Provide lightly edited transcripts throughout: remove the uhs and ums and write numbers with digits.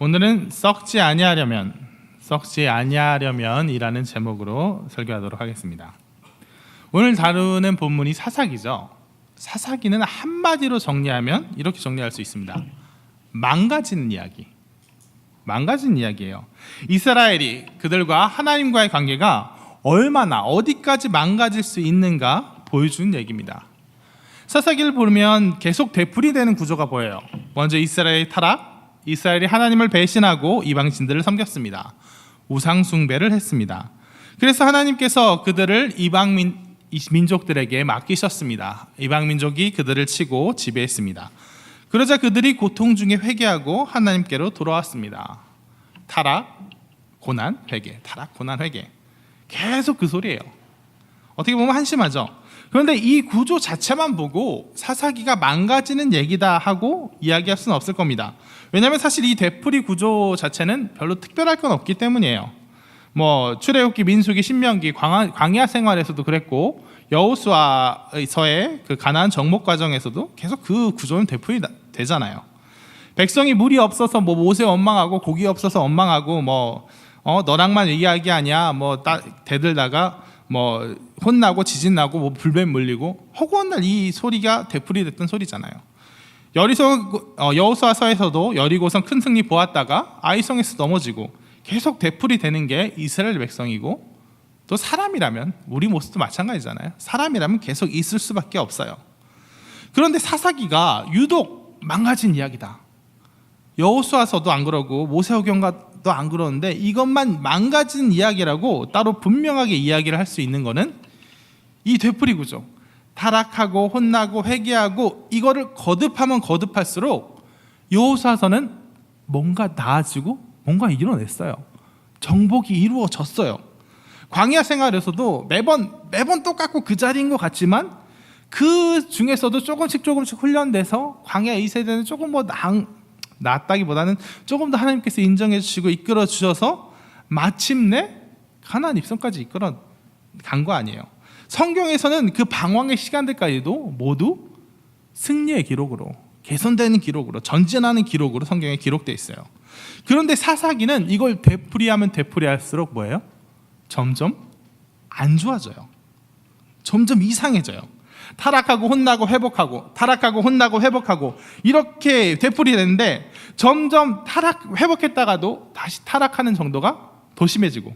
오늘은 썩지 아니하려면이라는 제목으로 설교하도록 하겠습니다. 오늘 다루는 본문이 사사기죠. 사사기는 한마디로 정리하면 이렇게 정리할 수 있습니다. 망가진 이야기예요. 이스라엘이 그들과 하나님과의 관계가 얼마나 어디까지 망가질 수 있는가 보여주는 얘기입니다. 사사기를 보면 계속 되풀이되는 구조가 보여요. 먼저 이스라엘의 타락, 이스라엘이 하나님을 배신하고 이방신들을 섬겼습니다. 우상 숭배를 했습니다. 그래서 하나님께서 그들을 이방 민족들에게 맡기셨습니다. 이방 민족이 그들을 치고 지배했습니다. 그러자 그들이 고통 중에 회개하고 하나님께로 돌아왔습니다. 타락, 고난, 회개. 타락, 고난, 회개. 계속 그 소리예요. 어떻게 보면 한심하죠. 그런데 이 구조 자체만 보고 사사기가 망가지는 얘기다 하고 이야기할 수는 없을 겁니다. 왜냐하면 사실 이 되풀이 구조 자체는 별로 특별할 건 없기 때문이에요. 출애굽기, 민수기, 신명기, 광야 생활에서도 그랬고 여호수아서의 그 가나안 정복 과정에서도 계속 그 구조는 되풀이 되잖아요. 백성이 물이 없어서 모세 원망하고 고기 없어서 원망하고 너랑만 이야기하냐 대들다가 혼나고 지진나고 불뱀 물리고 허구한 날 이 소리가 되풀이 됐던 소리잖아요. 여호수아서에서도 여리고성 큰 승리 보았다가 아이성에서 넘어지고 계속 되풀이 되는 게 이스라엘 백성이고, 또 사람이라면 우리 모습도 마찬가지잖아요. 사람이라면 계속 있을 수밖에 없어요. 그런데 사사기가 유독 망가진 이야기다. 여호수아서도 안 그러고 모세오경도 안 그러는데 이것만 망가진 이야기라고 따로 분명하게 이야기를 할 수 있는 거는 이 되풀이 구조, 타락하고 혼나고 회개하고 이거를 거듭하면 거듭할수록 여호수아서는 뭔가 나아지고 뭔가 이뤄냈어요. 정복이 이루어졌어요. 광야 생활에서도 매번 똑같고 그 자리인 것 같지만 그 중에서도 조금씩 훈련돼서 광야 2세대는 조금 낫다기보다는 조금 더 하나님께서 인정해 주시고 이끌어 주셔서 마침내 가나안 입성까지 이끌어 간 거 아니에요. 성경에서는 그 방황의 시간들까지도 모두 승리의 기록으로, 개선되는 기록으로, 전진하는 기록으로 성경에 기록되어 있어요. 그런데 사사기는 이걸 되풀이하면 되풀이할수록 뭐예요? 점점 안 좋아져요. 점점 이상해져요. 타락하고 혼나고 회복하고, 타락하고 혼나고 회복하고 이렇게 되풀이되는데 점점 회복했다가도 다시 타락하는 정도가 더 심해지고,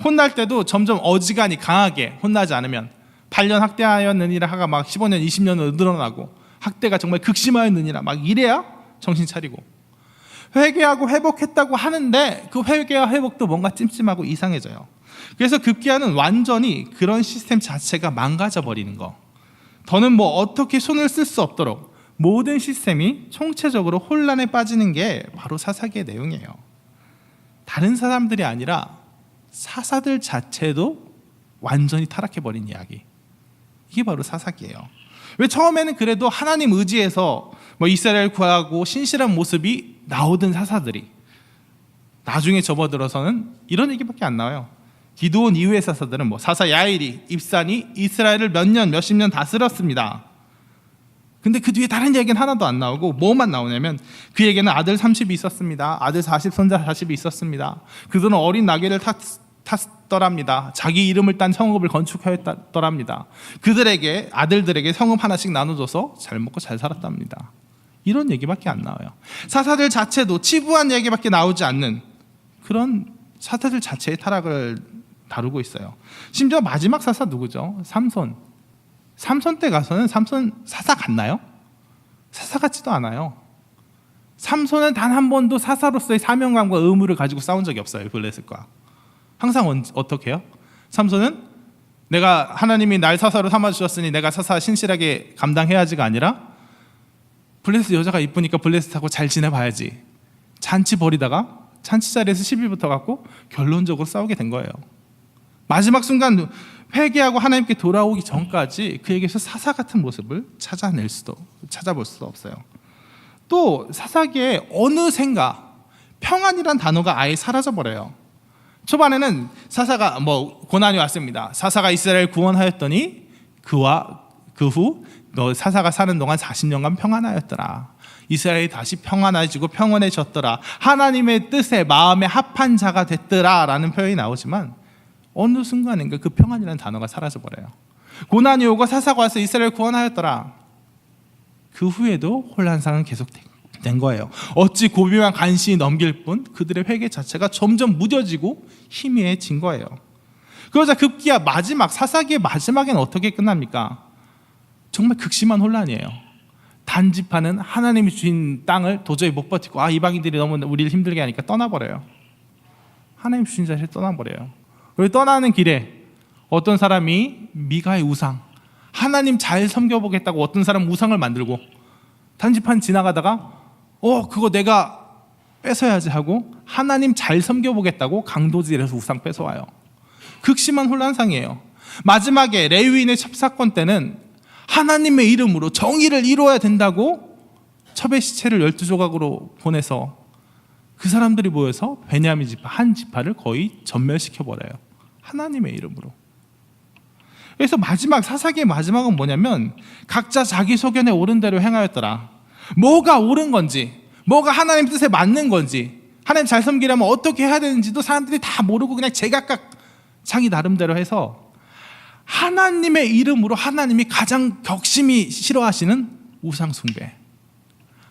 혼날 때도 점점 어지간히 강하게 혼나지 않으면 8년 학대하였느니라 하가 15년 20년으로 늘어나고, 학대가 정말 극심하였느니라 이래야 정신 차리고, 회개하고 회복했다고 하는데 그 회개와 회복도 뭔가 찜찜하고 이상해져요. 그래서 급기야는 완전히 그런 시스템 자체가 망가져 버리는 거, 더는 어떻게 손을 쓸 수 없도록 모든 시스템이 총체적으로 혼란에 빠지는 게 바로 사사기의 내용이에요. 다른 사람들이 아니라 사사들 자체도 완전히 타락해버린 이야기, 이게 바로 사사기예요. 왜 처음에는 그래도 하나님 의지해서 이스라엘 구하고 신실한 모습이 나오던 사사들이 나중에 접어들어서는 이런 얘기밖에 안 나와요. 기드온 이후의 사사들은 사사 야일이, 입산이 이스라엘을 몇십 년 다스렸습니다. 근데 그 뒤에 다른 얘기는 하나도 안 나오고 뭐만 나오냐면 그에게는 아들 30이 있었습니다. 아들 40, 손자 40이 있었습니다. 그들은 어린 나귀를 탔더랍니다. 자기 이름을 딴 성읍을 건축하였더랍니다. 그들에게, 아들들에게 성읍 하나씩 나눠줘서 잘 먹고 잘 살았답니다. 이런 얘기밖에 안 나와요. 사사들 자체도 치부한 얘기밖에 나오지 않는 그런 사사들 자체의 타락을 다루고 있어요. 심지어 마지막 사사 누구죠? 삼손 때 가서는 삼손 사사 같나요? 사사 같지도 않아요. 삼손은 단 한 번도 사사로서의 사명감과 의무를 가지고 싸운 적이 없어요. 블레셋과 항상 어떻게 해요? 삼손은 하나님이 날 사사로 삼아주셨으니 내가 사사 신실하게 감당해야지가 아니라 블레셋 여자가 이쁘니까 블레셋하고 잘 지내봐야지, 잔치 벌이다가 잔치 자리에서 시비부터 갖고 결론적으로 싸우게 된 거예요. 마지막 순간 회개하고 하나님께 돌아오기 전까지 그에게서 사사 같은 모습을 찾아볼 수도 없어요. 또 사사기에 어느샌가 평안이란 단어가 아예 사라져버려요. 초반에는 사사가 고난이 왔습니다. 사사가 이스라엘 구원하였더니 그와 그 후 너 사사가 사는 동안 40년간 평안하였더라. 이스라엘이 다시 평안해지고 평안해졌더라. 하나님의 뜻에 마음에 합한 자가 됐더라 라는 표현이 나오지만 어느 순간인가 그 평안이라는 단어가 사라져버려요. 고난이 오고 사사가 와서 이스라엘을 구원하였더라. 그 후에도 혼란상은 계속된 거예요. 어찌 고비만 간신히 넘길 뿐 그들의 회개 자체가 점점 무뎌지고 희미해진 거예요. 그러자 급기야 사사기의 마지막에는 어떻게 끝납니까? 정말 극심한 혼란이에요. 단지파는 하나님이 주신 땅을 도저히 못 버티고 이방인들이 너무 우리를 힘들게 하니까 떠나버려요. 하나님 주신 자리를 떠나버려요. 그리고 떠나는 길에 어떤 사람이 미가의 우상, 하나님 잘 섬겨보겠다고 어떤 사람 우상을 만들고 단지판 지나가다가 그거 내가 뺏어야지 하고 하나님 잘 섬겨보겠다고 강도질에서 우상 뺏어와요. 극심한 혼란상이에요. 마지막에 레위인의 첩사건 때는 하나님의 이름으로 정의를 이루어야 된다고 첩의 시체를 12조각으로 보내서 그 사람들이 모여서 베냐민 지파 한 지파를 거의 전멸시켜버려요. 하나님의 이름으로. 그래서 사사기의 마지막은 뭐냐면 각자 자기 소견에 옳은 대로 행하였더라. 뭐가 옳은 건지, 뭐가 하나님 뜻에 맞는 건지, 하나님 잘 섬기려면 어떻게 해야 되는지도 사람들이 다 모르고 그냥 제각각 자기 나름대로 해서 하나님의 이름으로 하나님이 가장 격심히 싫어하시는 우상 숭배,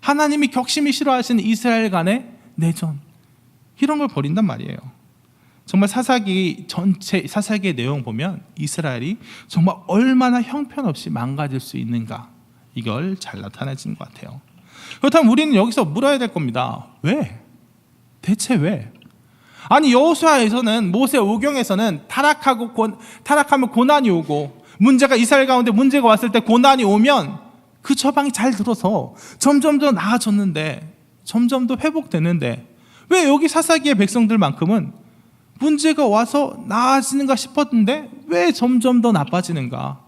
하나님이 격심히 싫어하시는 이스라엘 간의 내전, 이런 걸 벌인단 말이에요. 정말 사사기의 내용 보면 이스라엘이 정말 얼마나 형편없이 망가질 수 있는가, 이걸 잘 나타내지는 것 같아요. 그렇다면 우리는 여기서 물어야 될 겁니다. 왜? 대체 왜? 아니 여호수아에서는, 모세 오경에서는 타락하면 고난이 오고, 이스라엘 가운데 문제가 왔을 때 고난이 오면 그 처방이 잘 들어서 점점 더 나아졌는데, 점점 더 회복되는데, 왜 여기 사사기의 백성들만큼은 문제가 와서 나아지는가 싶었는데 왜 점점 더 나빠지는가?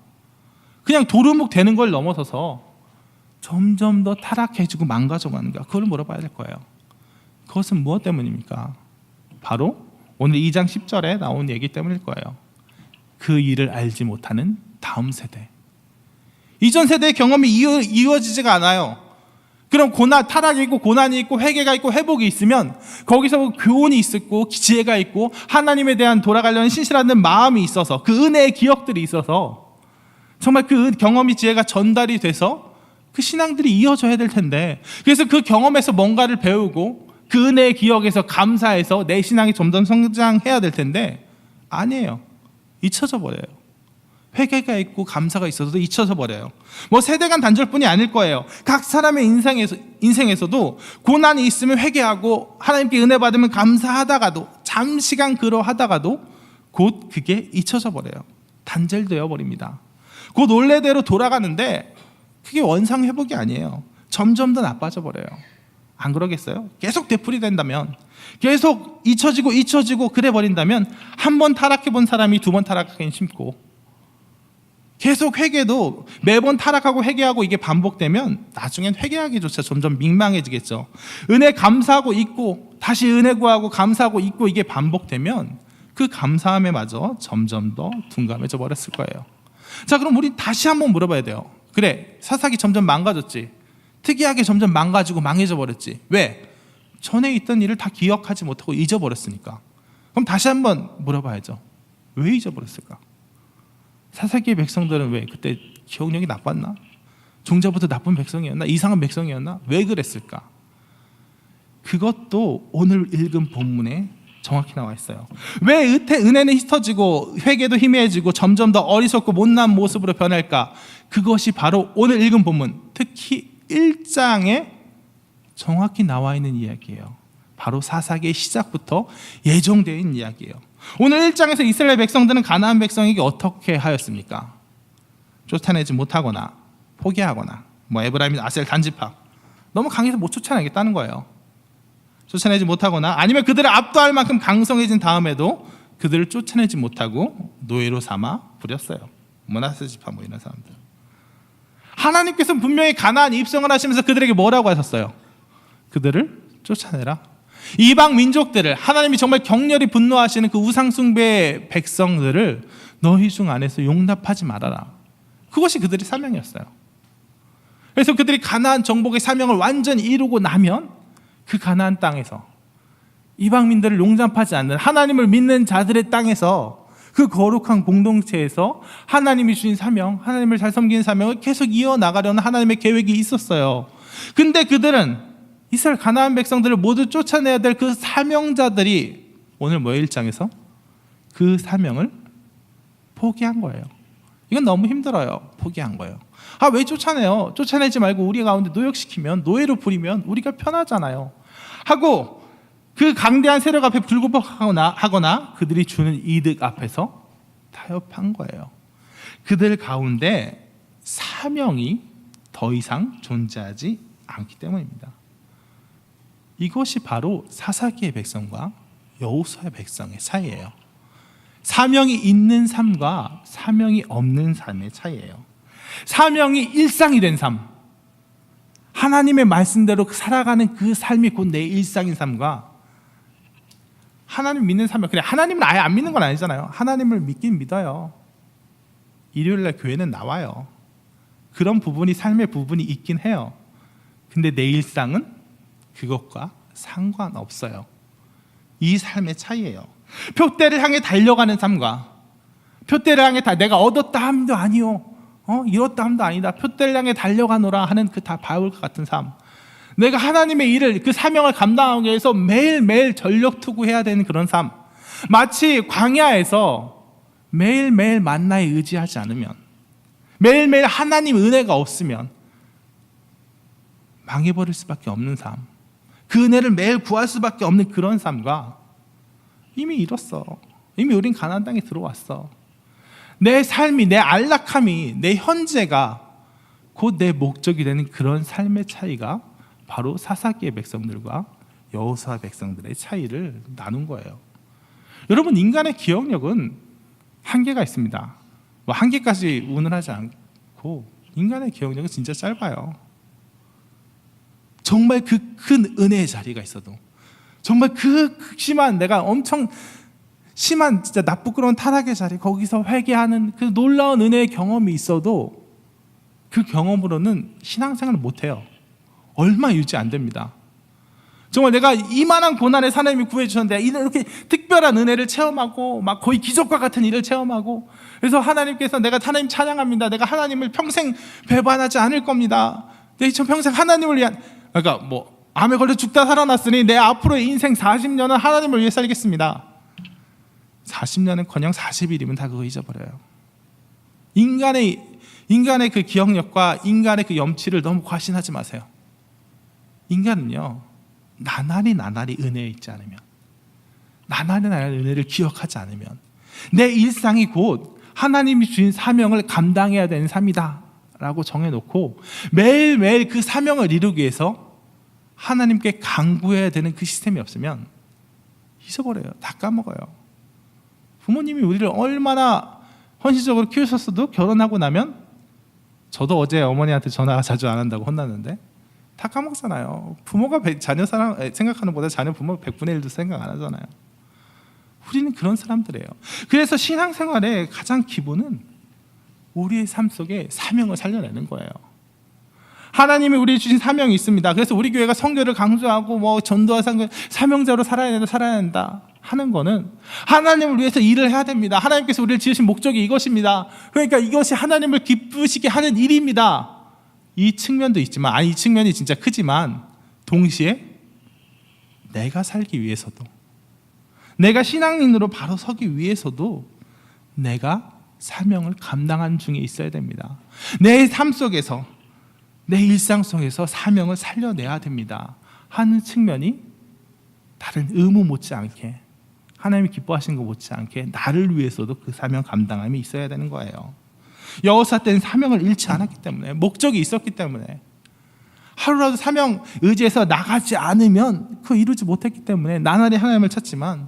그냥 도루묵 되는 걸 넘어서서 점점 더 타락해지고 망가져가는가? 그걸 물어봐야 될 거예요. 그것은 무엇 때문입니까? 바로 오늘 2장 10절에 나온 얘기 때문일 거예요. 그 일을 알지 못하는 다음 세대. 이전 세대의 경험이 이어지지가 않아요. 그럼 타락이 있고 고난이 있고 회개가 있고 회복이 있으면 거기서 교훈이 있고 지혜가 있고 하나님에 대한 돌아가려는 신실한 마음이 있어서, 그 은혜의 기억들이 있어서 정말 그 경험이 지혜가 전달이 돼서 그 신앙들이 이어져야 될 텐데, 그래서 그 경험에서 뭔가를 배우고 그 은혜의 기억에서 감사해서 내 신앙이 점점 성장해야 될 텐데 아니에요. 잊혀져 버려요. 회개가 있고 감사가 있어도 잊혀져 버려요. 세대 간 단절뿐이 아닐 거예요. 각 사람의 인생에서도 고난이 있으면 회개하고 하나님께 은혜 받으면 감사하다가도, 잠시간 그러하다가도 곧 그게 잊혀져 버려요. 단절되어 버립니다. 곧 원래대로 돌아가는데 그게 원상 회복이 아니에요. 점점 더 나빠져 버려요. 안 그러겠어요? 계속 되풀이 된다면, 계속 잊혀지고 그래 버린다면 한 번 타락해 본 사람이 두 번 타락하긴 쉽고, 계속 회개도 매번 타락하고 회개하고 이게 반복되면 나중엔 회개하기조차 점점 민망해지겠죠. 은혜 감사하고 있고 다시 은혜 구하고 감사하고 있고 이게 반복되면 그 감사함에마저 점점 더 둔감해져 버렸을 거예요. 자, 그럼 우리 다시 한번 물어봐야 돼요. 그래, 사사기 점점 망가졌지. 특이하게 점점 망가지고 망해져 버렸지. 왜? 전에 있던 일을 다 기억하지 못하고 잊어버렸으니까. 그럼 다시 한번 물어봐야죠. 왜 잊어버렸을까? 사사기의 백성들은 왜 그때 기억력이 나빴나? 종자부터 나쁜 백성이었나? 이상한 백성이었나? 왜 그랬을까? 그것도 오늘 읽은 본문에 정확히 나와 있어요. 왜 은혜는 흩어지고 회개도 희미해지고 점점 더 어리석고 못난 모습으로 변할까? 그것이 바로 오늘 읽은 본문, 특히 1장에 정확히 나와 있는 이야기예요. 바로 사사기의 시작부터 예정되어 있는 이야기예요. 오늘 1장에서 이스라엘 백성들은 가나안 백성에게 어떻게 하였습니까? 쫓아내지 못하거나 포기하거나, 에브라임, 아셀 단지파 너무 강해서 못 쫓아내겠다는 거예요. 쫓아내지 못하거나 아니면 그들을 압도할 만큼 강성해진 다음에도 그들을 쫓아내지 못하고 노예로 삼아 부렸어요. 므낫세 지파 이런 사람들. 하나님께서는 분명히 가나안에 입성을 하시면서 그들에게 뭐라고 하셨어요? 그들을 쫓아내라. 이방 민족들을, 하나님이 정말 격렬히 분노하시는 그 우상숭배의 백성들을 너희 중 안에서 용납하지 말아라. 그것이 그들의 사명이었어요. 그래서 그들이 가나안 정복의 사명을 완전히 이루고 나면 그 가나안 땅에서 이방민들을 용납하지 않는 하나님을 믿는 자들의 땅에서 그 거룩한 공동체에서 하나님이 주신 사명, 하나님을 잘 섬기는 사명을 계속 이어나가려는 하나님의 계획이 있었어요. 근데 그들은 이스라엘 가나안 백성들을 모두 쫓아내야 될 그 사명자들이 오늘 1장에서 그 사명을 포기한 거예요. 이건 너무 힘들어요. 포기한 거예요. 왜 쫓아내요? 쫓아내지 말고 우리 가운데 노역시키면, 노예로 부리면 우리가 편하잖아요 하고 그 강대한 세력 앞에 불구하거나 그들이 주는 이득 앞에서 타협한 거예요. 그들 가운데 사명이 더 이상 존재하지 않기 때문입니다. 이것이 바로 사사기의 백성과 여호수아의 백성의 차이예요. 사명이 있는 삶과 사명이 없는 삶의 차이예요. 사명이 일상이 된 삶, 하나님의 말씀대로 살아가는 그 삶이 곧 내 일상인 삶과 하나님 믿는 사명, 그래 하나님을 아예 안 믿는 건 아니잖아요. 하나님을 믿긴 믿어요. 일요일날 교회는 나와요. 그런 부분이 삶의 부분이 있긴 해요. 근데 내 일상은 그것과 상관없어요. 이 삶의 차이예요. 표대를 향해 달려가는 삶과 표대를 향해 내가 얻었다 함도 아니요, 이뤘다 함도 아니다, 표대를 향해 달려가노라 하는 그 다 바울과 같은 삶, 내가 하나님의 일을, 그 사명을 감당하기 위해서 매일매일 전력 투구해야 되는 그런 삶, 마치 광야에서 매일매일 만나에 의지하지 않으면, 매일매일 하나님 은혜가 없으면 망해버릴 수밖에 없는 삶, 그 은혜를 매일 구할 수밖에 없는 그런 삶과 이미 이뤘어. 이미 우린 가나안 땅에 들어왔어. 내 삶이, 내 안락함이, 내 현재가 곧 내 목적이 되는 그런 삶의 차이가 바로 사사기의 백성들과 여호수아 백성들의 차이를 나눈 거예요. 여러분, 인간의 기억력은 한계가 있습니다. 한계까지 운운하지 않고 인간의 기억력은 진짜 짧아요. 정말 그 큰 은혜의 자리가 있어도, 정말 그 극심한, 내가 엄청 심한 진짜 나쁘끄러운 타락의 자리, 거기서 회개하는 그 놀라운 은혜의 경험이 있어도 그 경험으로는 신앙생활을 못해요. 얼마 유지 안 됩니다. 정말 내가 이만한 고난에 하나님이 구해주셨는데 이렇게 특별한 은혜를 체험하고 막 거의 기적과 같은 일을 체험하고, 그래서 하나님께서 내가 하나님 찬양합니다, 내가 하나님을 평생 배반하지 않을 겁니다, 내 평생 하나님을 위한, 그러니까 암에 걸려 죽다 살아났으니 내 앞으로의 인생 40년은 하나님을 위해 살겠습니다. 40년은커녕 40일이면 다 그거 잊어버려요. 인간의 그 기억력과 인간의 그 염치를 너무 과신하지 마세요. 인간은요, 나날이 은혜에 있지 않으면, 나날이 은혜를 기억하지 않으면 내 일상이 곧 하나님이 주신 사명을 감당해야 되는 삶이다 라고 정해놓고 매일매일 그 사명을 이루기 위해서 하나님께 간구해야 되는 그 시스템이 없으면 잊어버려요. 다 까먹어요. 부모님이 우리를 얼마나 헌신적으로 키우셨어도 결혼하고 나면, 저도 어제 어머니한테 전화 자주 안 한다고 혼났는데 다 까먹잖아요. 부모가 자녀 생각하는 보다 자녀 부모 100분의 1도 생각 안 하잖아요. 우리는 그런 사람들이에요. 그래서 신앙생활의 가장 기본은 우리의 삶 속에 사명을 살려내는 거예요. 하나님이 우리에게 주신 사명이 있습니다. 그래서 우리 교회가 선교를 강조하고 전도와 사명자로 살아야 된다 하는 거는 하나님을 위해서 일을 해야 됩니다. 하나님께서 우리를 지으신 목적이 이것입니다. 그러니까 이것이 하나님을 기쁘시게 하는 일입니다. 이 측면도 있지만, 이 측면이 진짜 크지만 동시에 내가 살기 위해서도, 내가 신앙인으로 바로 서기 위해서도 내가 사명을 감당하는 중에 있어야 됩니다. 내 삶 속에서, 내 일상 속에서 사명을 살려내야 됩니다 하는 측면이 다른 의무 못지않게, 하나님이 기뻐하시는 것 못지않게 나를 위해서도 그 사명 감당함이 있어야 되는 거예요. 여호수아 때는 사명을 잃지 않았기 때문에, 목적이 있었기 때문에, 하루라도 사명 의지해서 나가지 않으면 그거 이루지 못했기 때문에 나날이 하나님을 찾지만,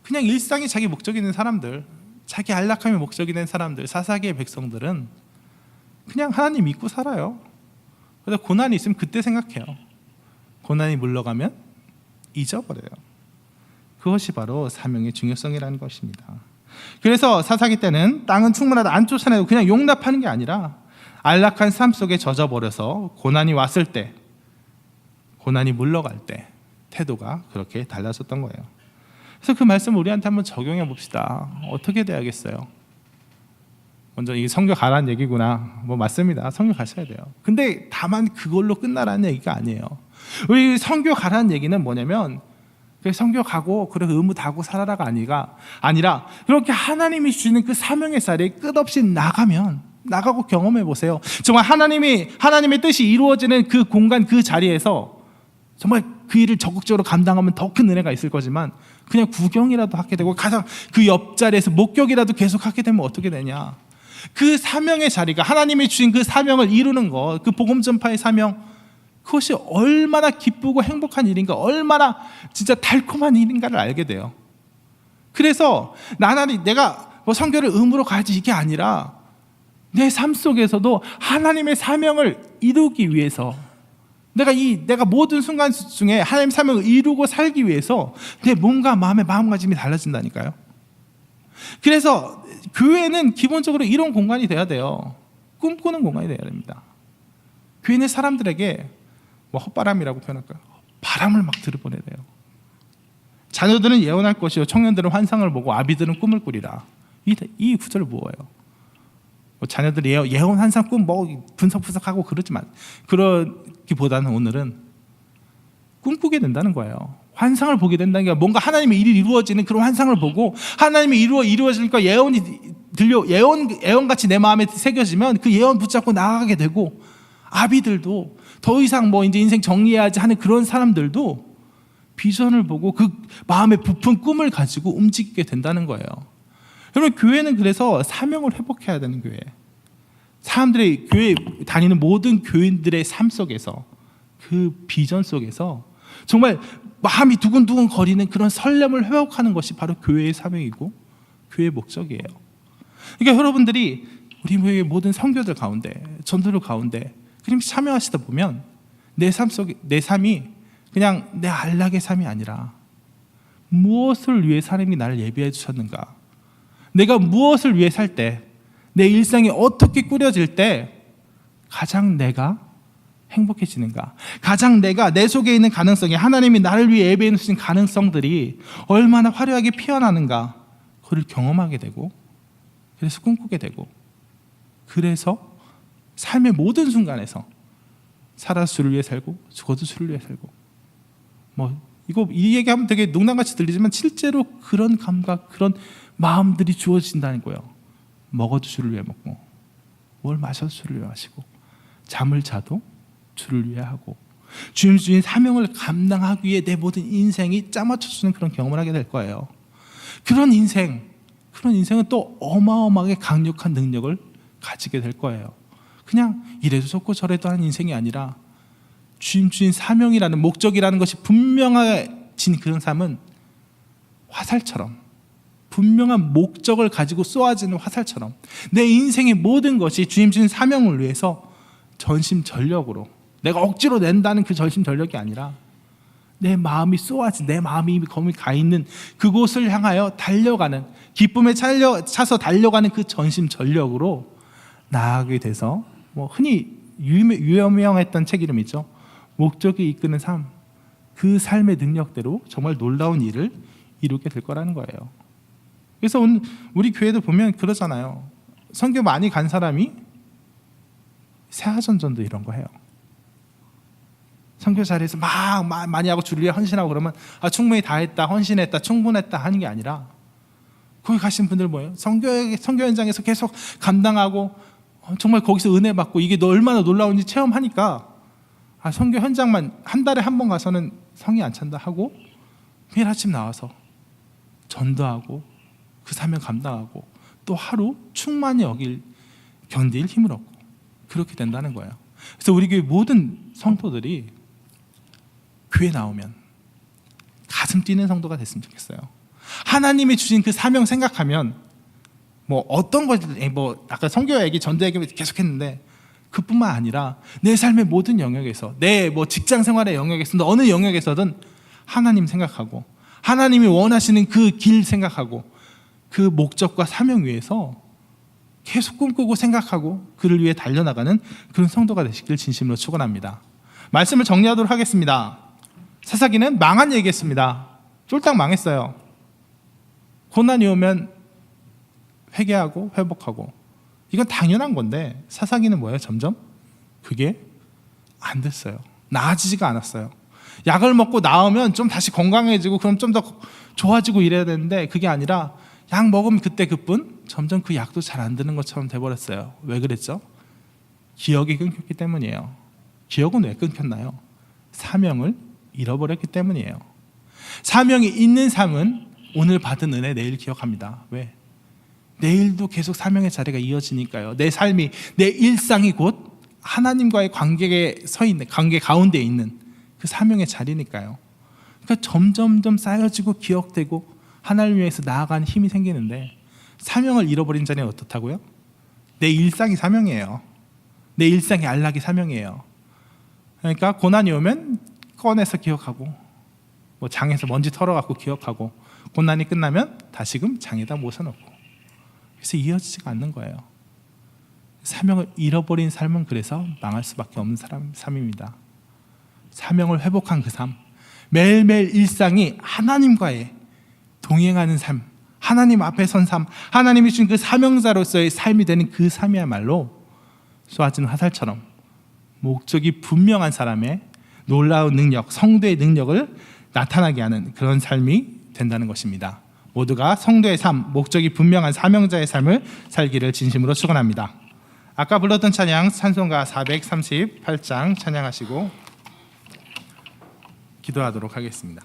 그냥 일상이 자기 목적이 있는 사람들, 자기 안락함이 목적이 된 사람들, 사사기의 백성들은 그냥 하나님 믿고 살아요. 그래서 고난이 있으면 그때 생각해요. 고난이 물러가면 잊어버려요. 그것이 바로 사명의 중요성이라는 것입니다. 그래서 사사기 때는 땅은 충분하다 안 쫓아내고 그냥 용납하는 게 아니라 안락한 삶 속에 젖어버려서 고난이 왔을 때, 고난이 물러갈 때 태도가 그렇게 달라졌던 거예요. 그래서 그 말씀을 우리한테 한번 적용해 봅시다. 어떻게 돼야겠어요? 먼저 이 선교 가라는 얘기구나. 뭐 맞습니다. 선교 가셔야 돼요. 근데 다만 그걸로 끝나라는 얘기가 아니에요. 우리 선교 가라는 얘기는 뭐냐면 선교 가고 그래 의무 다하고 살아라가 아니라 그렇게 하나님이 주시는 그 사명의 자리에 끝없이 나가고 경험해 보세요. 정말 하나님의 뜻이 이루어지는 그 공간, 그 자리에서 정말 그 일을 적극적으로 감당하면 더 큰 은혜가 있을 거지만 그냥 구경이라도 하게 되고 가장 그 옆자리에서 목격이라도 계속 하게 되면 어떻게 되냐. 그 사명의 자리가 하나님이 주신 그 사명을 이루는 것, 그 복음 전파의 사명, 그것이 얼마나 기쁘고 행복한 일인가, 얼마나 진짜 달콤한 일인가를 알게 돼요. 그래서 내가 뭐 선교를 의무로 가야지 이게 아니라 내 삶 속에서도 하나님의 사명을 이루기 위해서 내가 모든 순간 중에 하나님의 사명을 이루고 살기 위해서 내 몸과 마음의 마음가짐이 달라진다니까요. 그래서 교회는 기본적으로 이런 공간이 돼야 돼요. 꿈꾸는 공간이 돼야 됩니다. 교회는 사람들에게 뭐 헛바람이라고 표현할까요? 바람을 막 들이보내야 돼요. 자녀들은 예언할 것이요 청년들은 환상을 보고 아비들은 꿈을 꾸리라. 이 구절 뭐예요? 자녀들이 예언, 환상, 꿈 뭐 분석하고 그러지만 그러기보다는 오늘은 꿈꾸게 된다는 거예요. 환상을 보게 된다는 게 뭔가 하나님의 일이 이루어지는 그런 환상을 보고 하나님의 이루어지니까 예언같이 내 마음에 새겨지면 그 예언 붙잡고 나아가게 되고 아비들도 더 이상 뭐 이제 인생 정리해야지 하는 그런 사람들도 비전을 보고 그 마음에 부푼 꿈을 가지고 움직이게 된다는 거예요. 여러분 교회는 그래서 사명을 회복해야 되는 교회. 사람들이 교회 다니는 모든 교인들의 삶 속에서 그 비전 속에서 정말 마음이 두근두근 거리는 그런 설렘을 회복하는 것이 바로 교회의 사명이고 교회의 목적이에요. 그러니까 여러분들이 우리 모든 선교들 가운데 전도를 가운데 그렇게 참여하시다 보면 내 삶이 그냥 내 안락의 삶이 아니라 무엇을 위해 하나님이 나를 예비해 주셨는가, 내가 무엇을 위해 살 때, 내 일상이 어떻게 꾸려질 때 가장 내가 행복해지는가, 가장 내 속에 있는 가능성이 하나님이 나를 위해 예배해 주신 가능성들이 얼마나 화려하게 피어나는가, 그걸 경험하게 되고 그래서 꿈꾸게 되고 그래서 삶의 모든 순간에서 살아서 주를 위해 살고 죽어도 주를 위해 살고 이 얘기하면 되게 농담같이 들리지만 실제로 그런 감각, 그런 마음들이 주어진다는 거예요. 먹어도 주를 위해 먹고 뭘 마셔도 주를 위해 마시고 잠을 자도 주를 위해 하고 주인 사명을 감당하기 위해 내 모든 인생이 짜맞춰주는 그런 경험을 하게 될 거예요. 그런 인생은 또 어마어마하게 강력한 능력을 가지게 될 거예요. 그냥 이래도 좋고 저래도 하는 인생이 아니라 주인 사명이라는 목적이라는 것이 분명해진 그런 삶은 화살처럼, 분명한 목적을 가지고 쏘아지는 화살처럼 내 인생의 모든 것이 주님 사명을 위해서 전심전력으로, 내가 억지로 낸다는 그 전심전력이 아니라 내 마음이 쏘아진, 내 마음이 거기 가 있는 그곳을 향하여 달려가는, 기쁨에 차서 달려가는 그 전심전력으로 나아가게 돼서 흔히 유명했던 책 이름이죠. 목적이 이끄는 삶. 그 삶의 능력대로 정말 놀라운 일을 이루게 될 거라는 거예요. 그래서 오늘 우리 교회도 보면 그러잖아요. 선교 많이 간 사람이 새하전전도 이런 거 해요. 선교 자리에서 막 많이 하고 주를 위해 헌신하고 그러면 충분히 다 했다, 헌신했다, 충분했다 하는 게 아니라 거기 가신 분들 뭐예요? 선교 현장에서 계속 감당하고 정말 거기서 은혜 받고 이게 얼마나 놀라운지 체험하니까 선교 현장만 한 달에 한 번 가서는 성이 안 찬다 하고 매일 아침 나와서 전도하고 그 사명 감당하고 또 하루 충만히 견딜 힘을 얻고 그렇게 된다는 거예요. 그래서 우리 교회 모든 성도들이 교회 나오면 가슴 뛰는 성도가 됐으면 좋겠어요. 하나님이 주신 그 사명 생각하면 어떤 것, 아까 선교 얘기, 전도 얘기 계속했는데 그뿐만 아니라 내 삶의 모든 영역에서, 내 직장 생활의 영역에서 어느 영역에서든 하나님 생각하고 하나님이 원하시는 그 길 생각하고 그 목적과 사명 위에서 계속 꿈꾸고 생각하고 그를 위해 달려나가는 그런 성도가 되시길 진심으로 축원합니다. 말씀을 정리하도록 하겠습니다. 사사기는 망한 얘기했습니다. 쫄딱 망했어요. 고난이 오면 회개하고 회복하고, 이건 당연한 건데 사사기는 뭐예요? 점점 그게 안 됐어요. 나아지지가 않았어요. 약을 먹고 나으면 좀 다시 건강해지고 그럼 좀 더 좋아지고 이래야 되는데, 그게 아니라 약 먹으면 그때 그뿐, 점점 그 약도 잘 안 드는 것처럼 돼버렸어요. 왜 그랬죠? 기억이 끊겼기 때문이에요. 기억은 왜 끊겼나요? 사명을 잃어버렸기 때문이에요. 사명이 있는 삶은 오늘 받은 은혜 내일 기억합니다. 왜? 내일도 계속 사명의 자리가 이어지니까요. 내 삶이, 내 일상이 곧 하나님과의 관계 가운데 있는 그 사명의 자리니까요. 그러니까 점점점 쌓여지고 기억되고 하나님을 위해서 나아가는 힘이 생기는데, 사명을 잃어버린 자는 어떻다고요? 내 일상이 사명이에요. 내 일상의 안락이 사명이에요. 그러니까 고난이 오면 꺼내서 기억하고, 뭐 장에서 먼지 털어갖고 기억하고, 고난이 끝나면 다시금 장에다 모셔놓고, 그래서 이어지지가 않는 거예요. 사명을 잃어버린 삶은 그래서 망할 수밖에 없는 삶입니다. 사명을 회복한 그 삶, 매일매일 일상이 하나님과의 동행하는 삶, 하나님 앞에 선 삶, 하나님이 주신 그 사명자로서의 삶이 되는 그 삶이야말로 쏘아지는 화살처럼 목적이 분명한 사람의 놀라운 능력, 성도의 능력을 나타나게 하는 그런 삶이 된다는 것입니다. 모두가 성도의 삶, 목적이 분명한 사명자의 삶을 살기를 진심으로 축원합니다. 아까 불렀던 찬양 찬송가 438장 찬양하시고 기도하도록 하겠습니다.